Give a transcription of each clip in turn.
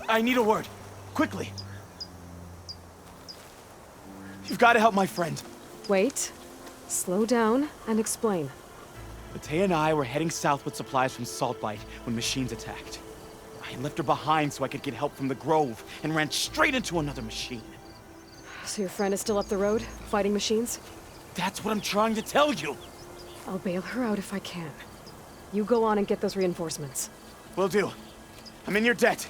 I need a word. Quickly. You've got to help my friend. Wait. Slow down and explain. Matea and I were heading south with supplies from Saltbite when machines attacked. I left her behind so I could get help from the Grove and ran straight into another machine. So your friend is still up the road, fighting machines? That's what I'm trying to tell you. I'll bail her out if I can. You go on and get those reinforcements. Will do. I'm in your debt.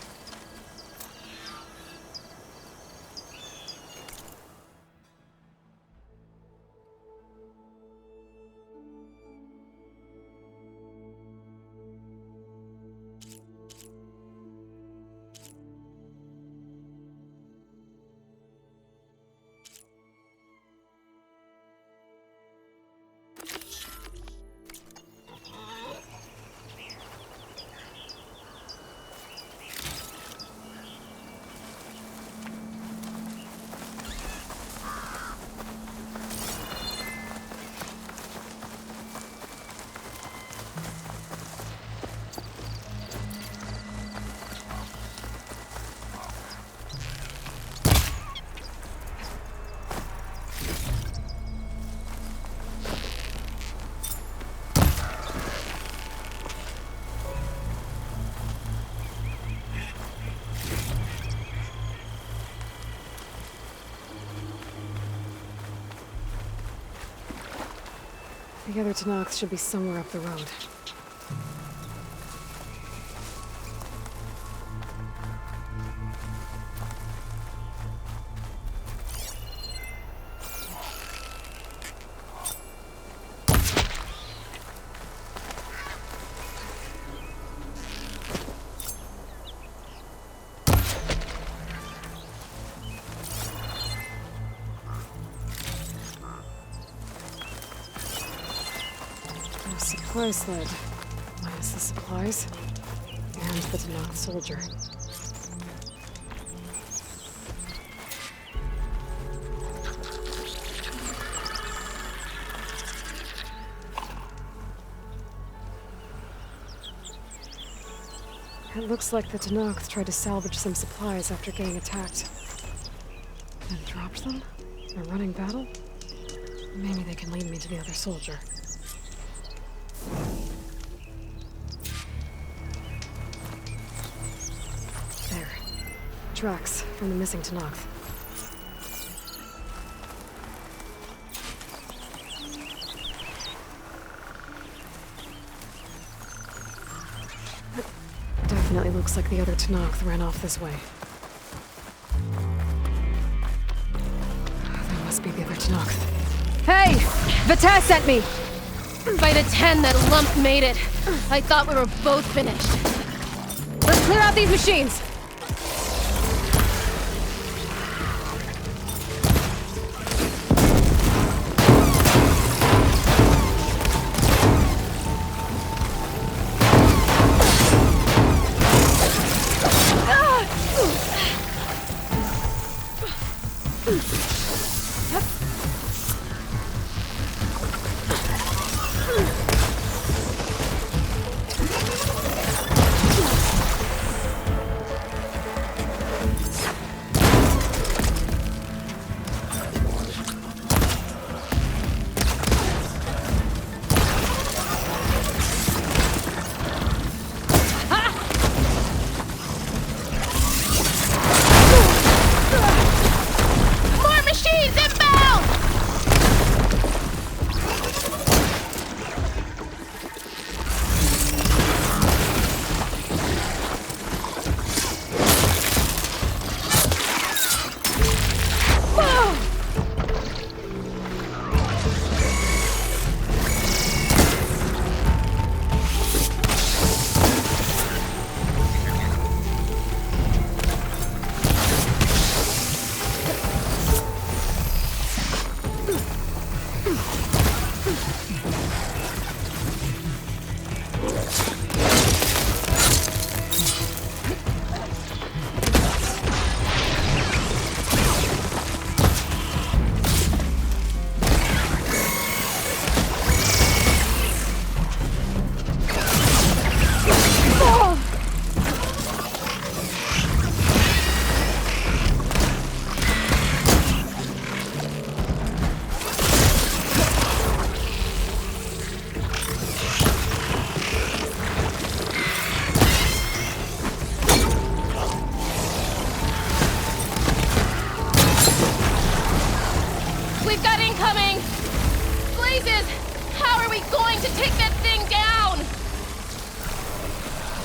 The other Tenakth should be somewhere up the road. Supply sled. Minus the supplies. And the Tenakth soldier. It looks like the Tenakth tried to salvage some supplies after getting attacked. And dropped them? In a running battle? Maybe they can lead me to the other soldier. There. Tracks from the missing Tenakth. Definitely looks like the other Tenakth ran off this way. That must be the other Tenakth. Hey! Vita sent me! By the 10 that lump made it. I thought we were both finished. Let's clear out these machines! More machines inbound! We've got incoming! Blazes! How are we going to take that thing down?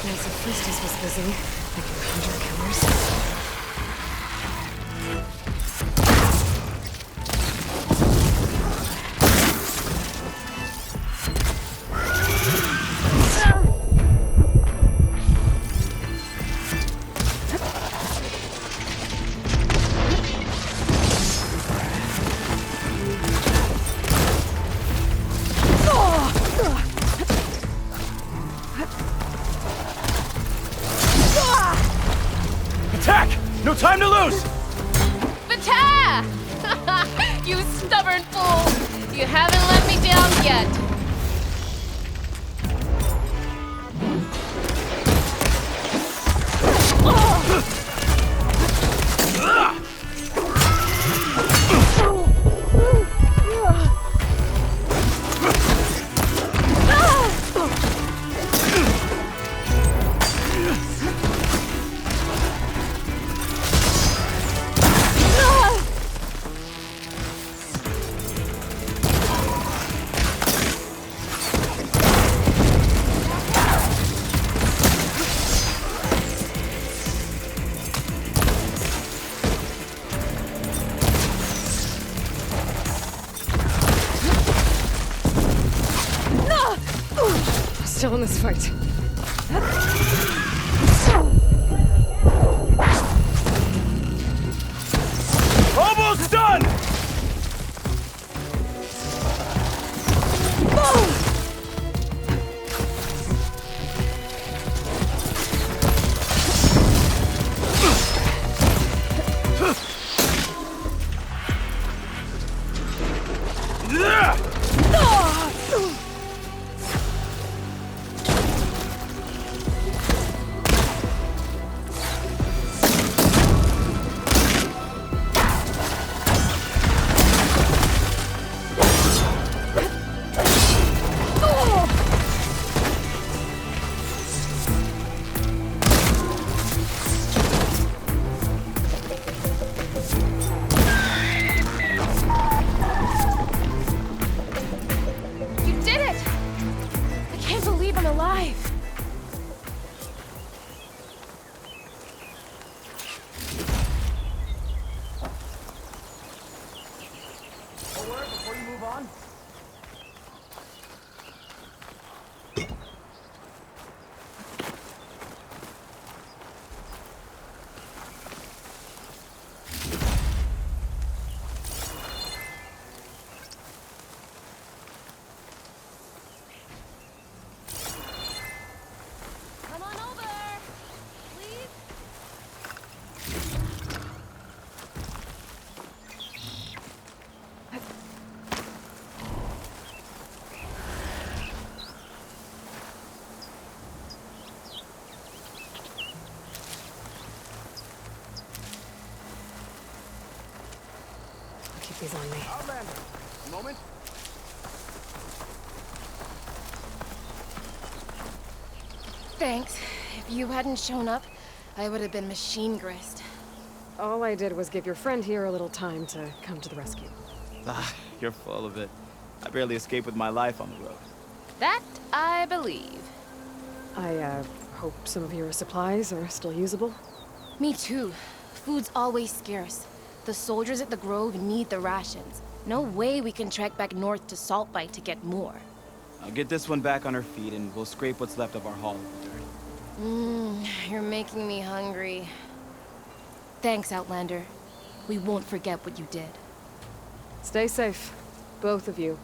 Guess if Fristus was busy, I can conjure killers. Attack! No time to lose! Vita! You stubborn fool! You haven't let me down yet. Still in this fight. Almost done! You did it! I can't believe I'm alive. A word before you move on? Come on over, please. I'll keep these on me. Outlander, a moment. Thanks. If you hadn't shown up, I would have been machine grist. All I did was give your friend here a little time to come to the rescue. Ah, you're full of it. I barely escaped with my life on the road. That I believe. I, hope some of your supplies are still usable. Me too. Food's always scarce. The soldiers at the Grove need the rations. No way we can trek back north to Saltbite to get more. I'll get this one back on her feet and we'll scrape what's left of our haul of the dirt. You're making me hungry. Thanks, Outlander. We won't forget what you did. Stay safe, both of you.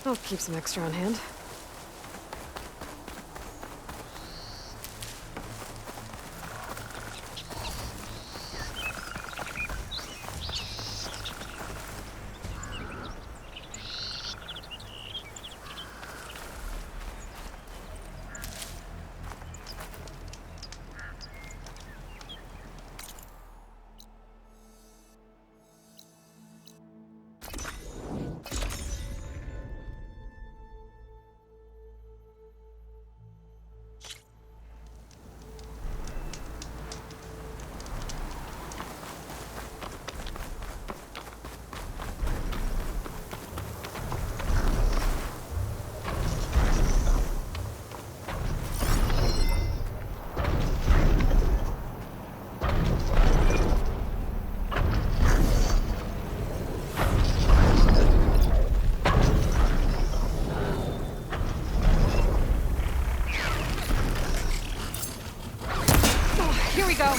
I'll keep some extra on hand. Here we go.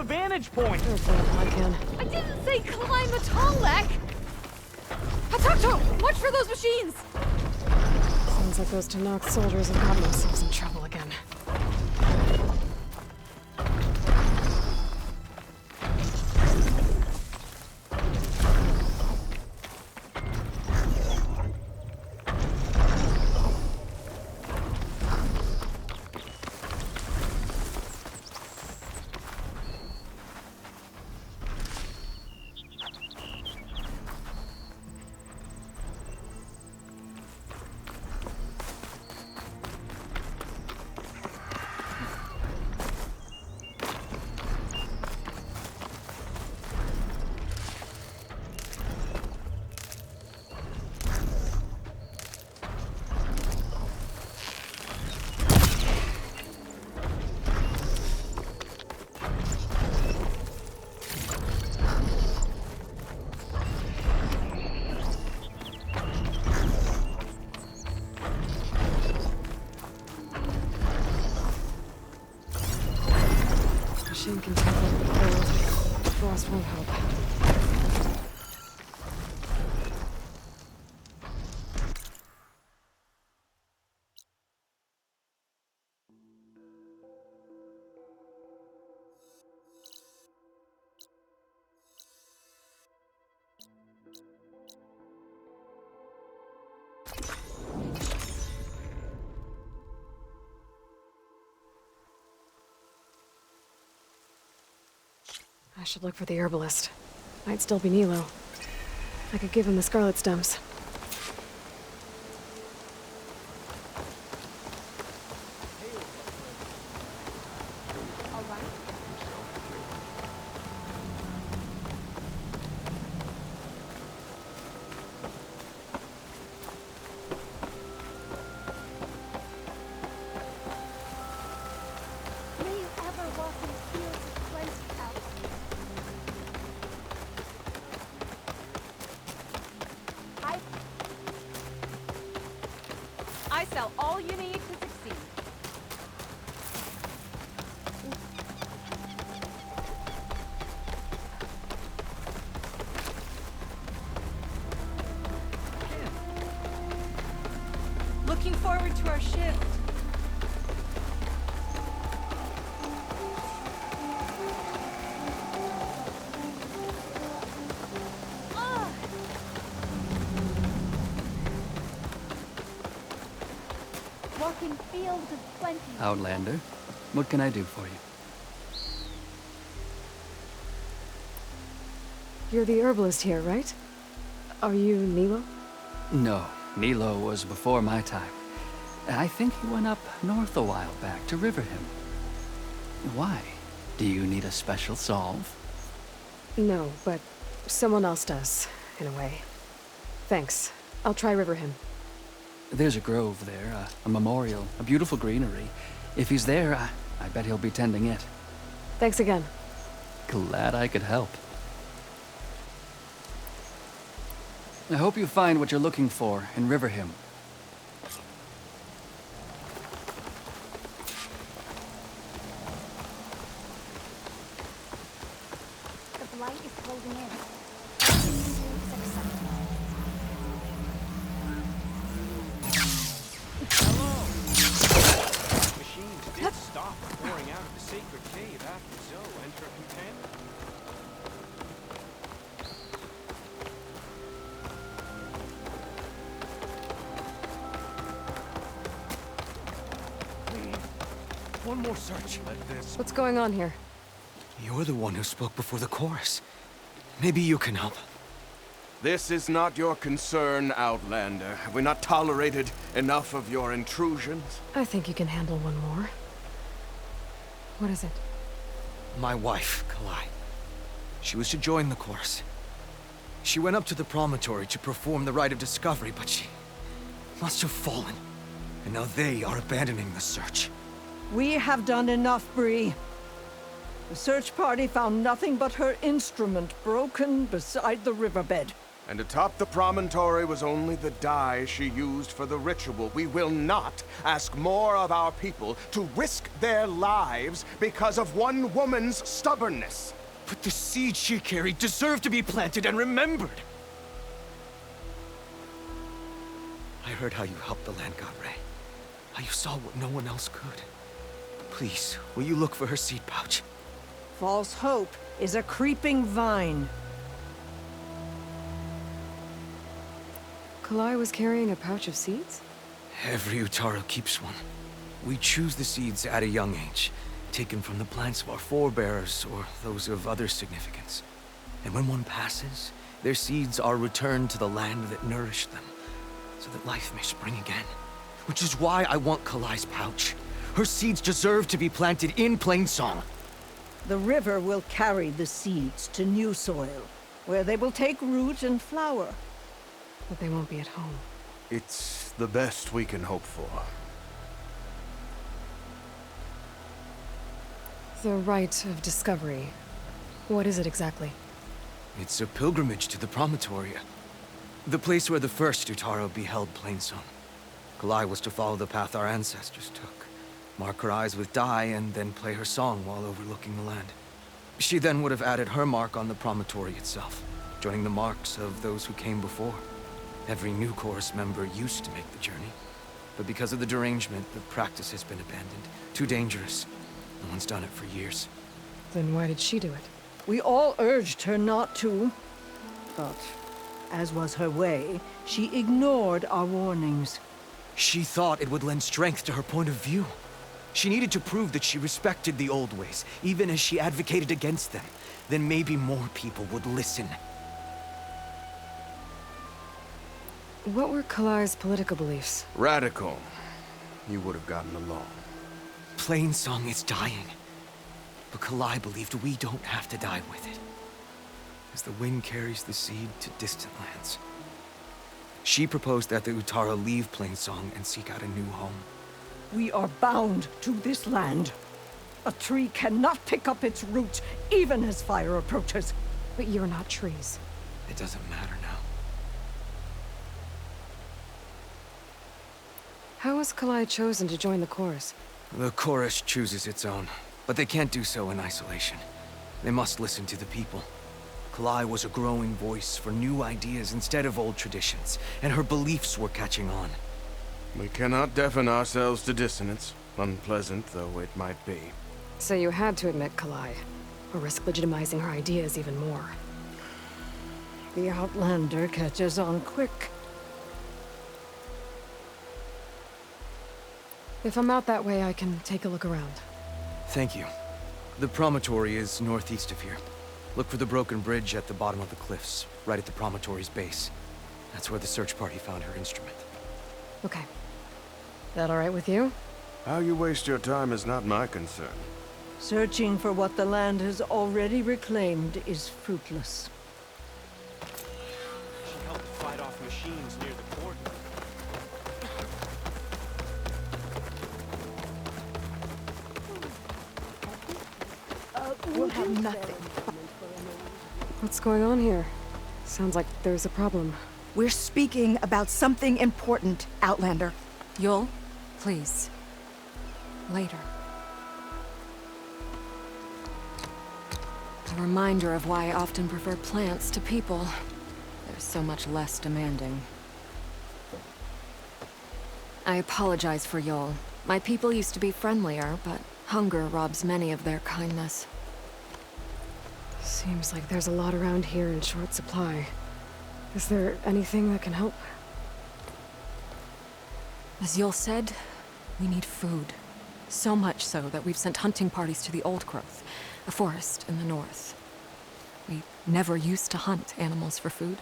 a vantage point. I can. I didn't say climb the Tallneck! Hatakto! Watch for those machines! Sounds like those Tenakth soldiers have gotten themselves in trouble again. Machine can take over the cold. Frost won't help. I should look for the herbalist. Might still be Nilo. I could give him the scarlet stems. May you ever walk in fields of plenty, Alfie. I sell all you need to succeed. Looking forward to our shift. Walk in fields of plenty. Outlander, what can I do for you? You're the herbalist here, right? Are you Nilo? No, Nilo was before my time. I think he went up north a while back to Riverhim. Why? Do you need a special solve? No, but someone else does, in a way. Thanks. I'll try Riverhim. There's a grove there, a memorial, a beautiful greenery. If he's there, I bet he'll be tending it. Thanks again. Glad I could help. I hope you find what you're looking for in Riverhim. The blight is closing in. Success. Machines did stop pouring out of the sacred cave after Zoe and her companion. One more search. Like this. What's going on here? You're the one who spoke before the chorus. Maybe you can help. This is not your concern, Outlander. Have we not tolerated enough of your intrusions? I think you can handle one more. What is it? My wife, Kalai. She was to join the chorus. She went up to the promontory to perform the rite of discovery, but she must have fallen. And now they are abandoning the search. We have done enough, Bree. The search party found nothing but her instrument broken beside the riverbed. And atop the promontory was only the dye she used for the ritual. We will not ask more of our people to risk their lives because of one woman's stubbornness. But the seed she carried deserved to be planted and remembered. I heard how you helped the land god Ray. How you saw what no one else could. Please, will you look for her seed pouch? False hope is a creeping vine. Kalai was carrying a pouch of seeds? Every Utaro keeps one. We choose the seeds at a young age, taken from the plants of our forebears or those of other significance. And when one passes, their seeds are returned to the land that nourished them, so that life may spring again. Which is why I want Kalai's pouch. Her seeds deserve to be planted in Plainsong. The river will carry the seeds to new soil, where they will take root and flower. But they won't be at home. It's the best we can hope for. The Rite of Discovery. What is it exactly? It's a pilgrimage to the Promontory. The place where the first Utaro beheld Plainsong. Kalai was to follow the path our ancestors took. Mark her eyes with dye and then play her song while overlooking the land. She then would have added her mark on the promontory itself, joining the marks of those who came before. Every new chorus member used to make the journey. But because of the derangement, the practice has been abandoned. Too dangerous. No one's done it for years. Then why did she do it? We all urged her not to. But, as was her way, she ignored our warnings. She thought it would lend strength to her point of view. She needed to prove that she respected the old ways, even as she advocated against them. Then maybe more people would listen. What were Kalai's political beliefs? Radical. You would have gotten along. Plainsong is dying. But Kalai believed we don't have to die with it. As the wind carries the seed to distant lands. She proposed that the Utaro leave Plainsong and seek out a new home. We are bound to this land. A tree cannot pick up its roots, even as fire approaches. But you're not trees. It doesn't matter now. How was Kalai chosen to join the chorus? The chorus chooses its own, but they can't do so in isolation. They must listen to the people. Kalai was a growing voice for new ideas instead of old traditions, and her beliefs were catching on. We cannot deafen ourselves to dissonance, unpleasant though it might be. So you had to admit Kalai, or risk legitimizing her ideas even more. The Outlander catches on quick. If I'm out that way, I can take a look around. Thank you. The promontory is northeast of here. Look for the broken bridge at the bottom of the cliffs, right at the promontory's base. That's where the search party found her instrument. Okay. That all right with you? How you waste your time is not my concern. Searching for what the land has already reclaimed is fruitless. She helped fight off machines near the cordon. We'll have nothing. What's going on here? Sounds like there's a problem. We're speaking about something important, Outlander. Yul, please. Later. A reminder of why I often prefer plants to people. They're so much less demanding. I apologize for Yul. My people used to be friendlier, but hunger robs many of their kindness. Seems like there's a lot around here in short supply. Is there anything that can help? As Yul said, we need food. So much so that we've sent hunting parties to the Old Growth, a forest in the north. We never used to hunt animals for food.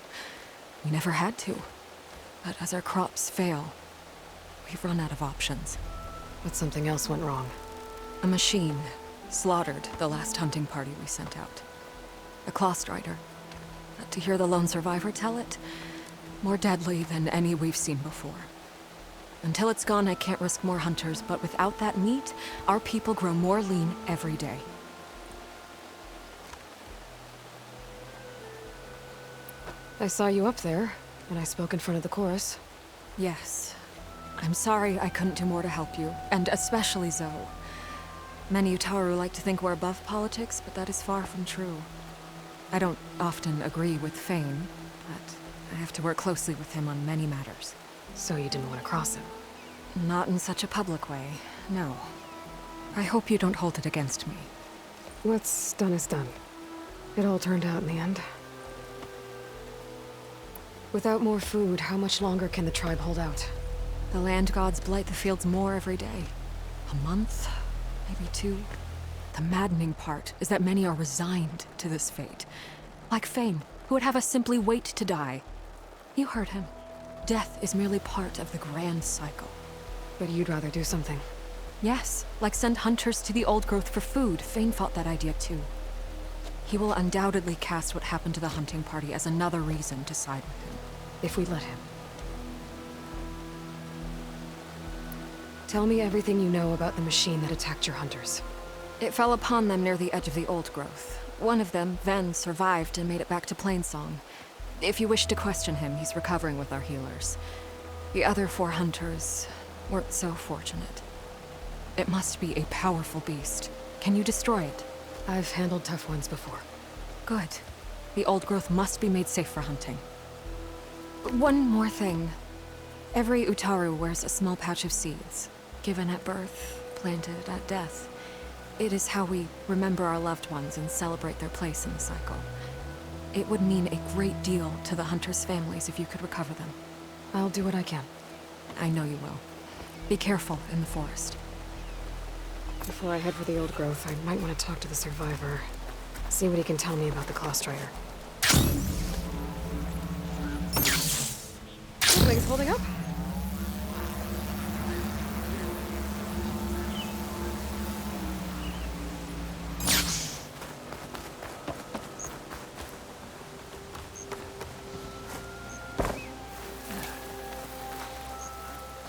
We never had to. But as our crops fail, we've run out of options. But something else went wrong. A machine slaughtered the last hunting party we sent out. A Clawstrider. To hear the lone survivor tell it, more deadly than any we've seen before. Until it's gone, I can't risk more hunters, but without that meat, our people grow more lean every day. I saw you up there when I spoke in front of the chorus. Yes. I'm sorry I couldn't do more to help you, and especially Zoe. Many Utaru like to think we're above politics, but that is far from true. I don't often agree with Fane, but I have to work closely with him on many matters. So you didn't want to cross him? Not in such a public way, no. I hope you don't hold it against me. What's done is done. It all turned out in the end. Without more food, how much longer can the tribe hold out? The land gods blight the fields more every day. A month, maybe 2. The maddening part is that many are resigned to this fate. Like Fane, who would have us simply wait to die. You heard him. Death is merely part of the grand cycle. But you'd rather do something. Yes, like send hunters to the old growth for food. Fane fought that idea too. He will undoubtedly cast what happened to the hunting party as another reason to side with him. If we let him. Tell me everything you know about the machine that attacked your hunters. It fell upon them near the edge of the old growth. One of them, Ven, survived and made it back to Plainsong. If you wish to question him, he's recovering with our healers. The other 4 hunters weren't so fortunate. It must be a powerful beast. Can you destroy it? I've handled tough ones before. Good. The old growth must be made safe for hunting. One more thing. Every Utaru wears a small pouch of seeds, given at birth, planted at death. It is how we remember our loved ones and celebrate their place in the cycle. It would mean a great deal to the hunters' families if you could recover them. I'll do what I can. I know you will. Be careful in the forest. Before I head for the old growth, I might want to talk to the survivor. See what he can tell me about the Claw Strider. Things holding up?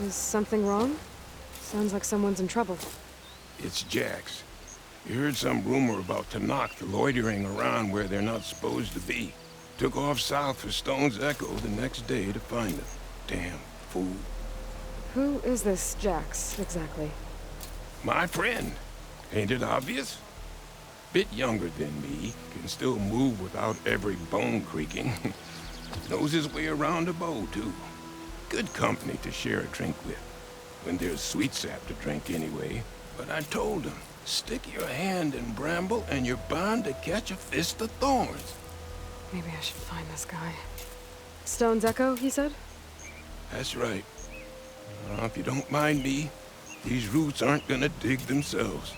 Is something wrong? Sounds like someone's in trouble. It's Jax. You heard some rumor about Tenakth loitering around where they're not supposed to be. Took off south for Stone's Echo the next day to find them. Damn fool. Who is this Jax, exactly? My friend. Ain't it obvious? Bit younger than me, can still move without every bone creaking. Knows his way around a bow, too. Good company to share a drink with. When there's sweet sap to drink anyway. But I told him, stick your hand in bramble and you're bound to catch a fist of thorns. Maybe I should find this guy. Stone's Echo, he said? That's right. If you don't mind me, these roots aren't gonna dig themselves.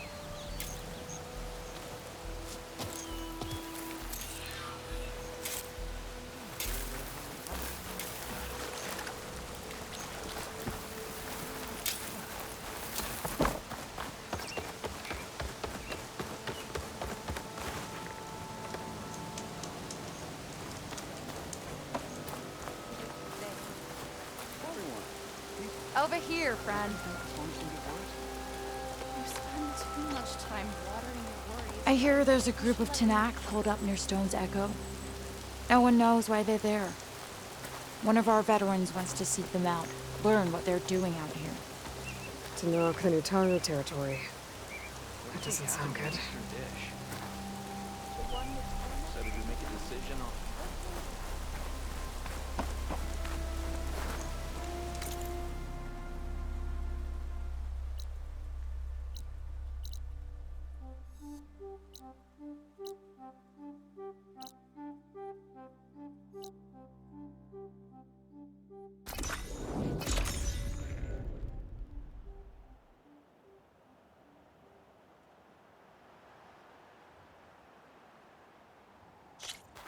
Over here, friend. You spend too much time watering your worries. I hear there's a group of Tenakth holed up near Stone's Echo. No one knows why they're there. One of our veterans wants to seek them out, learn what they're doing out here. Tenakth the Utaru territory. That doesn't sound good.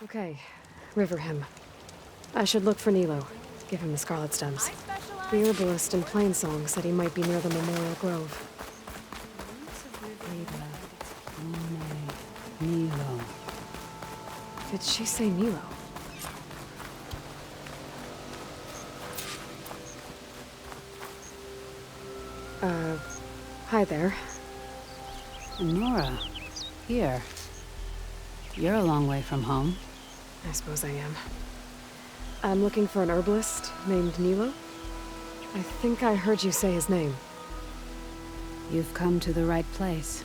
Okay, River Hymn. I should look for Nilo. Give him the Scarlet Stems. The herbalist in Plainsong said he might be near the Memorial Grove. Nilo. Did she say Nilo? Hi there. Nora. Here. You're a long way from home. I suppose I am. I'm looking for an herbalist named Nilo. I think I heard you say his name. You've come to the right place.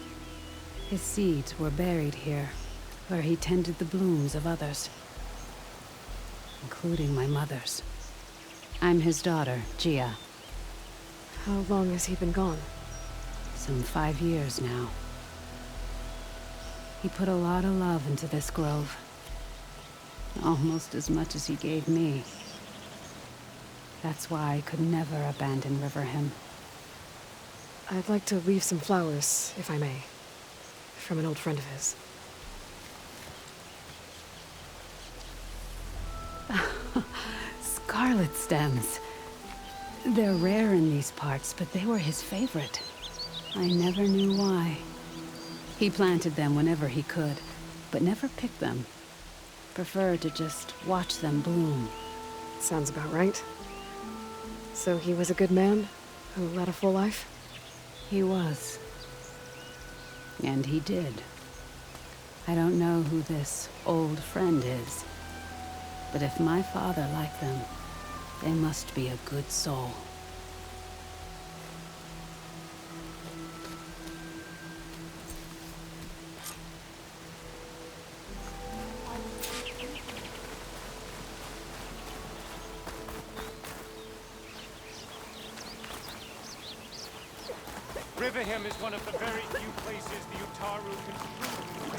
His seeds were buried here, where he tended the blooms of others, including my mother's. I'm his daughter, Gia. How long has he been gone? Some 5 years now. He put a lot of love into this grove. Almost as much as he gave me. That's why I could never abandon Riverhim. I'd like to leave some flowers, if I may. From an old friend of his. Scarlet stems. They're rare in these parts, but they were his favorite. I never knew why. He planted them whenever he could, but never picked them. Preferred to just watch them bloom. Sounds about right. So he was a good man who led a full life? He was. And he did. I don't know who this old friend is, but if my father liked them, they must be a good soul. Riverhim is one of the very few places the Utaru can truly.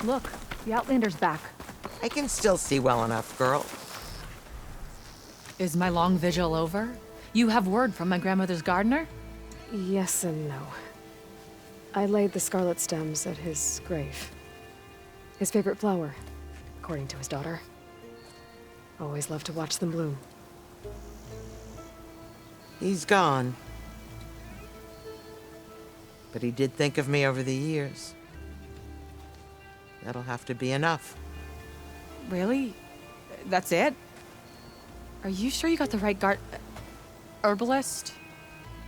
Look, the Outlander's back. I can still see well enough, girl. Is my long vigil over? You have word from my grandmother's gardener? Yes and no. I laid the scarlet stems at his grave. His favorite flower, according to his daughter. Always loved to watch them bloom. He's gone. But he did think of me over the years. That'll have to be enough. Really? That's it? Are you sure you got the right herbalist?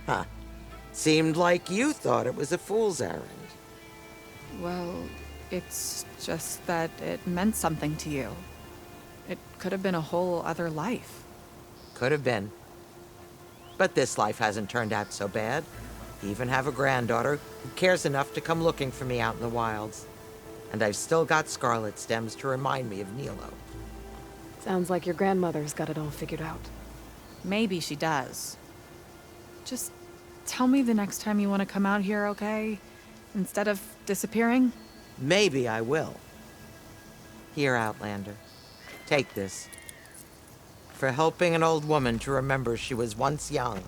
Huh. Seemed like you thought it was a fool's errand. Well, it's just that it meant something to you. It could have been a whole other life. Could have been. But this life hasn't turned out so bad. I even have a granddaughter who cares enough to come looking for me out in the wilds. And I've still got scarlet stems to remind me of Nilo. Sounds like your grandmother's got it all figured out. Maybe she does. Just tell me the next time you want to come out here, okay? Instead of disappearing? Maybe I will. Here, Outlander. Take this. For helping an old woman to remember she was once young.